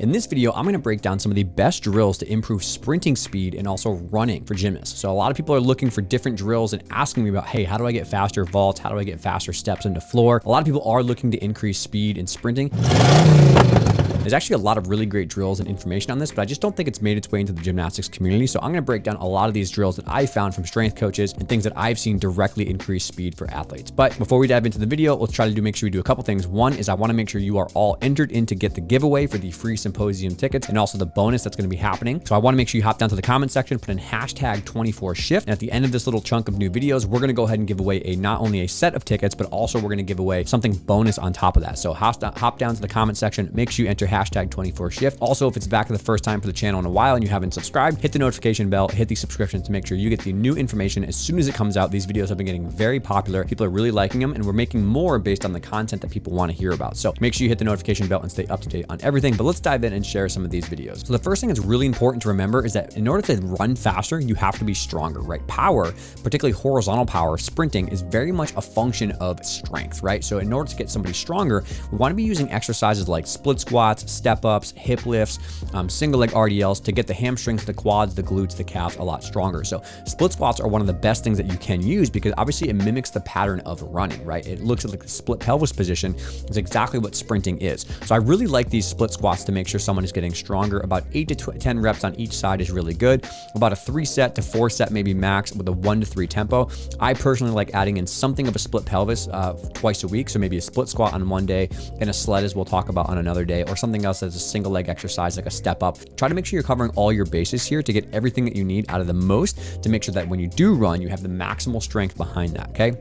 In this video, I'm going to break down some of the best drills to improve sprinting speed and also running for gymnasts. So a lot of people are looking for different drills and asking me about, hey, how do I get faster vaults? How do I get faster steps into floor? A lot of people are looking to increase speed in sprinting. There's actually a lot of really great drills and information on this, but I just don't think it's made its way into the gymnastics community. So I'm going to break down a lot of these drills that I found from strength coaches and things that I've seen directly increase speed for athletes. But before we dive into the video, let's try to make sure we do a couple things. One is I want to make sure you are all entered in to get the giveaway for the free symposium tickets and also the bonus that's going to be happening. So I want to make sure you hop down to the comment section, put in hashtag 24shift. And at the end of this little chunk of new videos, we're going to go ahead and give away not only a set of tickets, but also we're going to give away something bonus on top of that. So hop down to the comment section, make sure you enter hashtag 24shift. Also, if it's back for the first time for the channel in a while and you haven't subscribed, hit the notification bell, hit the subscription to make sure you get the new information as soon as it comes out. These videos have been getting very popular. People are really liking them, and we're making more based on the content that people want to hear about. So make sure you hit the notification bell and stay up to date on everything. But let's dive in and share some of these videos. So the first thing that's really important to remember is that in order to run faster, you have to be stronger, right? Power, particularly horizontal power, sprinting is very much a function of strength, right? So in order to get somebody stronger, we want to be using exercises like split squats, step ups, hip lifts, single leg RDLs to get the hamstrings, the quads, the glutes, the calves a lot stronger. So split squats are one of the best things that you can use because obviously it mimics the pattern of running, right? It looks like the split pelvis position is exactly what sprinting is. So I really like these split squats to make sure someone is getting stronger. About 8 to 10 reps on each side is really good. About a 3 set to 4 set maybe max with a 1 to 3 tempo. I personally like adding in something of a split pelvis twice a week. So maybe a split squat on one day and a sled, as we'll talk about on another day, or something else that's a single leg exercise like a step up. Try to make sure you're covering all your bases here to get everything that you need out of the most to make sure that when you do run, you have the maximal strength behind that, okay?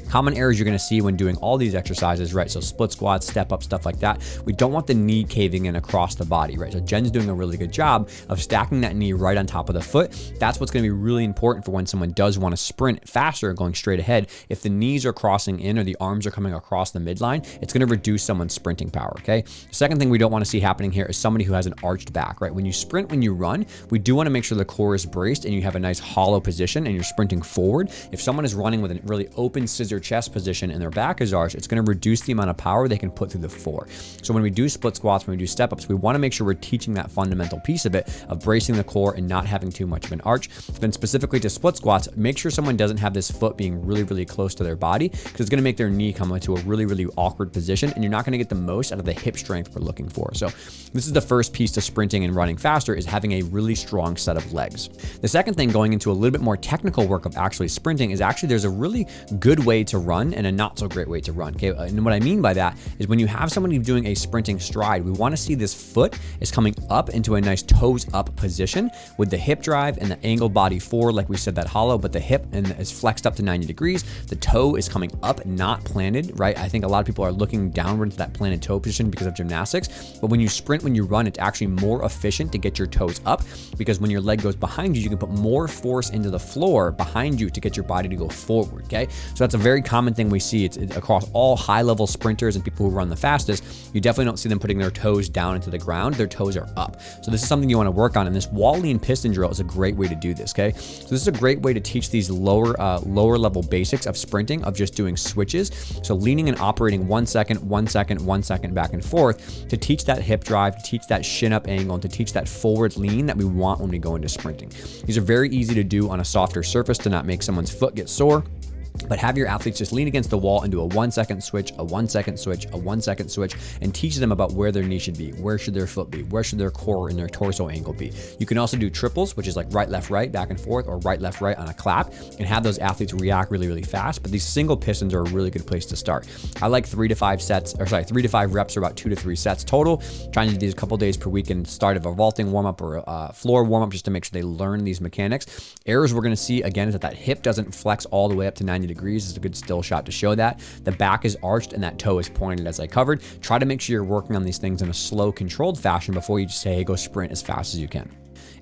Common errors you're going to see when doing all these exercises, right? So split squats, step up, stuff like that. We don't want the knee caving in across the body, right? So Jen's doing a really good job of stacking that knee right on top of the foot. That's what's going to be really important for when someone does want to sprint faster going straight ahead. If the knees are crossing in or the arms are coming across the midline, it's going to reduce someone's sprinting power, okay? The second thing we don't want to see happening here is somebody who has an arched back, right? When you sprint, when you run, we do want to make sure the core is braced and you have a nice hollow position and you're sprinting forward. If someone is running with a really open scissor chest position and their back is arched, it's going to reduce the amount of power they can put through the floor. So when we do split squats, when we do step ups, we want to make sure we're teaching that fundamental piece of it, of bracing the core and not having too much of an arch. Then specifically to split squats, make sure someone doesn't have this foot being really, really close to their body because it's going to make their knee come into a really, really awkward position and you're not going to get the most out of the hip strength we're looking for. So this is the first piece to sprinting and running faster, is having a really strong set of legs. The second thing, going into a little bit more technical work of actually sprinting, is actually there's a really good way to run and a not so great way to run. Okay, and what I mean by that is when you have somebody doing a sprinting stride, we want to see this foot is coming up into a nice toes up position with the hip drive and the angled body forward, like we said, that hollow, but the hip is flexed up to 90 degrees. The toe is coming up, not planted, right? I think a lot of people are looking downward into that planted toe position because of gymnastics, but when you sprint, when you run, it's actually more efficient to get your toes up because when your leg goes behind you, you can put more force into the floor behind you to get your body to go forward, okay? So that's a very common thing we see. It's across all high-level sprinters and people who run the fastest. You definitely don't see them putting their toes down into the ground. Their toes are up. So this is something you want to work on, and this wall lean piston drill is a great way to do this, okay? So this is a great way to teach these lower level basics of sprinting, of just doing switches. So leaning and operating 1 second, 1 second, 1 second back and forth to teach that hip drive, to teach that shin up angle, and to teach that forward lean that we want when we go into sprinting. These are very easy to do on a softer surface to not make someone's foot get sore. But have your athletes just lean against the wall and do a 1 second switch, a 1 second switch, a 1 second switch, and teach them about where their knee should be, where should their foot be, where should their core and their torso angle be. You can also do triples, which is like right, left, right, back and forth, or right, left, right on a clap, and have those athletes react really, really fast. But these single pistons are a really good place to start. I like 3 to 5 reps or about 2 to 3 sets total. Trying to do these a couple days per week and start of a vaulting warm-up or a floor warm-up just to make sure they learn these mechanics. Errors we're going to see, again, is that hip doesn't flex all the way up to 90 degrees. It's a good still shot to show that. The back is arched and that toe is pointed, as I covered. Try to make sure you're working on these things in a slow, controlled fashion before you just say, hey, go sprint as fast as you can.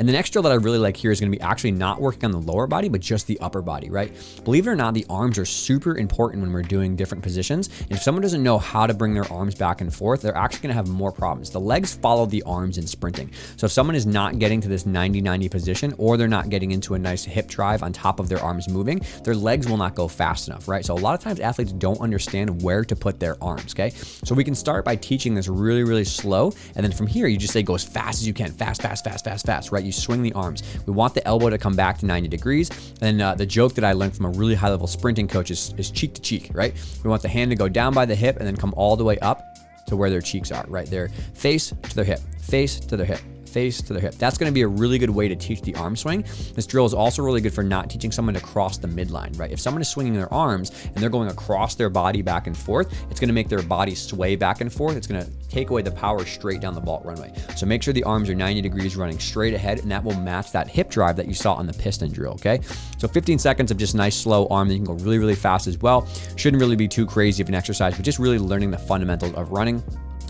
And the next drill that I really like here is going to be actually not working on the lower body, but just the upper body, right? Believe it or not, the arms are super important when we're doing different positions. And if someone doesn't know how to bring their arms back and forth, they're actually going to have more problems. The legs follow the arms in sprinting. So if someone is not getting to this 90-90 position, or they're not getting into a nice hip drive on top of their arms moving, their legs will not go fast enough, right? So a lot of times athletes don't understand where to put their arms, okay? So we can start by teaching this really, really slow. And then from here, you just say go as fast as you can. Fast, fast, fast, fast, fast, right? You swing the arms. We want the elbow to come back to 90 degrees. And the joke that I learned from a really high level sprinting coach is cheek to cheek, right? We want the hand to go down by the hip and then come all the way up to where their cheeks are, right? Their face to their hip, face to their hip, face to their hip. That's going to be a really good way to teach the arm swing. This drill is also really good for not teaching someone to cross the midline, right? If someone is swinging their arms and they're going across their body back and forth, it's going to make their body sway back and forth. It's going to take away the power straight down the vault runway. So make sure the arms are 90 degrees running straight ahead, and that will match that hip drive that you saw on the piston drill, okay? So 15 seconds of just nice slow arm, then you can go really, really fast as well. Shouldn't really be too crazy of an exercise, but just really learning the fundamentals of running.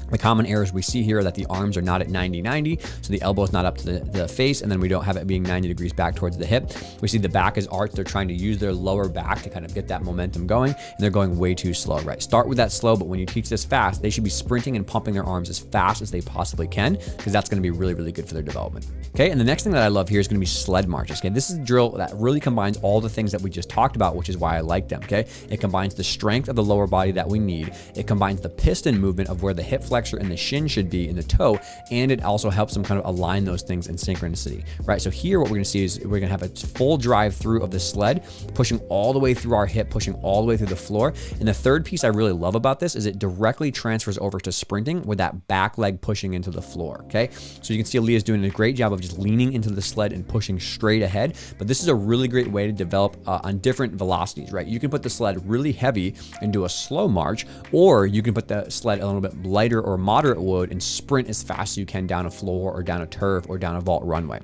The common errors we see here are that the arms are not at 90-90, so the elbow is not up to the face, and then we don't have it being 90 degrees back towards the hip. We see the back is arched. They're trying to use their lower back to kind of get that momentum going, and they're going way too slow, right? Start with that slow, but when you teach this fast, they should be sprinting and pumping their arms as fast as they possibly can, because that's going to be really, really good for their development. Okay, and the next thing that I love here is going to be sled marches. Okay, this is a drill that really combines all the things that we just talked about, which is why I like them. Okay, it combines the strength of the lower body that we need. It combines the piston movement of where the hip flexor and the shin should be in the toe, and it also helps them kind of align those things in synchronicity, right? So here, what we're going to see is we're going to have a full drive through of the sled, pushing all the way through our hip, pushing all the way through the floor. And the third piece I really love about this is it directly transfers over to sprinting with that back leg pushing into the floor. Okay, so you can see Aaliyah's doing a great job of just leaning into the sled and pushing straight ahead. But this is a really great way to develop on different velocities, right? You can put the sled really heavy and do a slow march, or you can put the sled a little bit lighter or moderate load and sprint as fast as you can down a floor or down a turf or down a vault runway.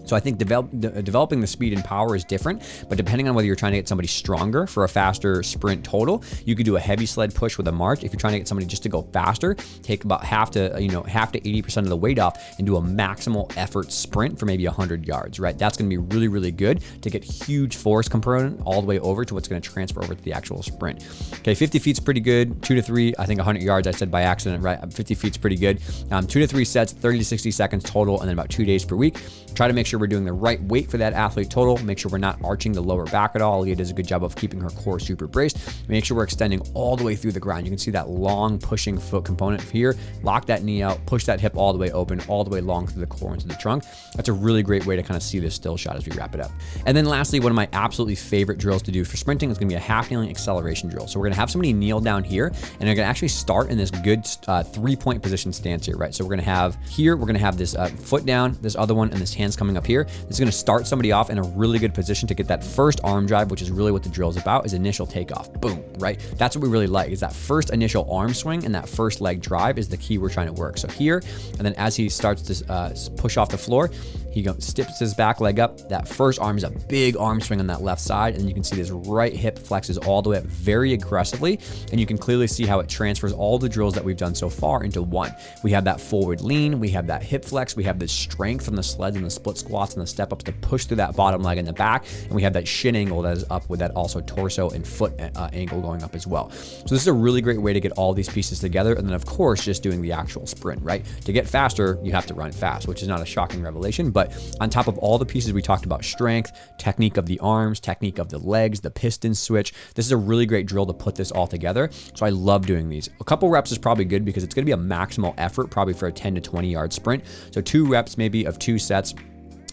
So I think developing the speed and power is different, but depending on whether you're trying to get somebody stronger for a faster sprint total, you could do a heavy sled push with a march. If you're trying to get somebody just to go faster, take about half to 80% of the weight off and do a maximal effort sprint for maybe 100 yards, right? That's going to be really, really good to get huge force component all the way over to what's going to transfer over to the actual sprint. Okay, 50 feet's pretty good. 2 to 3, I think 100 yards, I said by accident, right? 50 feet's pretty good. 2 to 3 sets, 30 to 60 seconds total, and then about 2 days per week. Try to make sure we're doing the right weight for that athlete total. Make sure we're not arching the lower back at all. Leah does a good job of keeping her core super braced. Make sure we're extending all the way through the ground. You can see that long pushing foot component here. Lock that knee out, push that hip all the way open, all the way long through the core into the trunk. That's a really great way to kind of see this still shot as we wrap it up. And then lastly, one of my absolutely favorite drills to do for sprinting is going to be a half kneeling acceleration drill. So we're going to have somebody kneel down here, and they're going to actually start in this good 3-point position stance here, right? So we're going to have here, we're going to have this foot down, this other one, and this hand's coming up here. This is going to start somebody off in a really good position to get that first arm drive, which is really what the drill is about, is initial takeoff. Boom, right? That's what we really like, is that first initial arm swing, and that first leg drive is the key we're trying to work. So here, and then as he starts to push off the floor, he steps his back leg up. That first arm is a big arm swing on that left side, and you can see this right hip flexes all the way up very aggressively, and you can clearly see how it transfers all the drills that we've done so far into one. We have that forward lean, we have that hip flex, we have the strength from the sleds and the split squats and the step ups to push through that bottom leg in the back, and we have that shin angle that is up with that also torso and foot angle going up as well. So this is a really great way to get all these pieces together, and then of course just doing the actual sprint, right? To get faster, you have to run fast, which is not a shocking revelation, but on top of all the pieces we talked about, strength, technique of the arms, technique of the legs, the piston switch, this is a really great drill to put this all together. So I love doing these. A couple reps is probably good because it's going to be a maximal effort probably for a 10 to 20 yard sprint. So 2 reps maybe of 2 sets.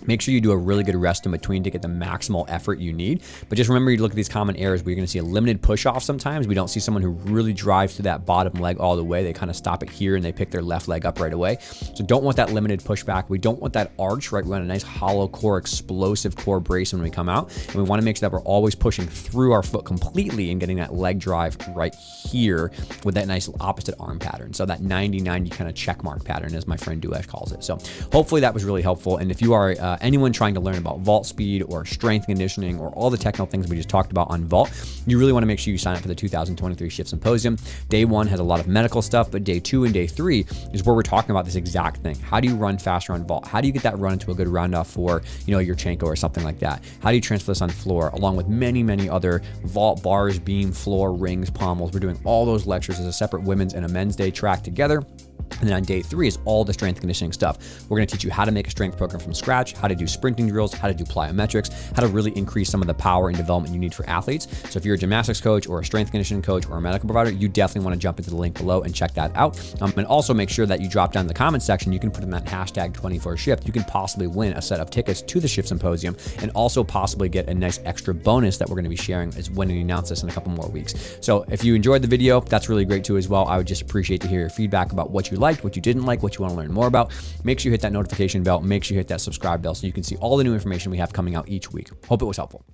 Make sure you do a really good rest in between to get the maximal effort you need. But just remember, you look at these common errors where you're going to see a limited push off sometimes. We don't see someone who really drives to that bottom leg all the way. They kind of stop it here and they pick their left leg up right away. So don't want that limited pushback. We don't want that arch, right? We want a nice hollow core, explosive core brace when we come out. And we want to make sure that we're always pushing through our foot completely and getting that leg drive right here with that nice opposite arm pattern. So that 90-90 kind of check mark pattern, as my friend Duesh calls it. So hopefully that was really helpful. And if you are anyone trying to learn about vault speed or strength conditioning or all the technical things we just talked about on vault, you really want to make sure you sign up for the 2023 SHIFT Symposium. Day 1 has a lot of medical stuff, but day 2 and day 3 is where we're talking about this exact thing. How do you run faster on vault? How do you get that run into a good round off for, your Chenko or something like that? How do you transfer this on floor, along with many, many other vault, bars, beam, floor, rings, pommels? We're doing all those lectures as a separate women's and a men's day track together. And then on day 3 is all the strength conditioning stuff. We're going to teach you how to make a strength program from scratch, how to do sprinting drills, how to do plyometrics, how to really increase some of the power and development you need for athletes. So if you're a gymnastics coach or a strength conditioning coach or a medical provider, you definitely want to jump into the link below and check that out. And also make sure that you drop down in the comment section. You can put in that hashtag 24shift. You can possibly win a set of tickets to the SHIFT Symposium and also possibly get a nice extra bonus that we're going to be sharing as when we announce this in a couple more weeks. So if you enjoyed the video, that's really great too as well. I would just appreciate to hear your feedback about what you liked, what you didn't like, what you want to learn more about. Make sure you hit that notification bell. Make sure you hit that subscribe bell so you can see all the new information we have coming out each week. Hope it was helpful.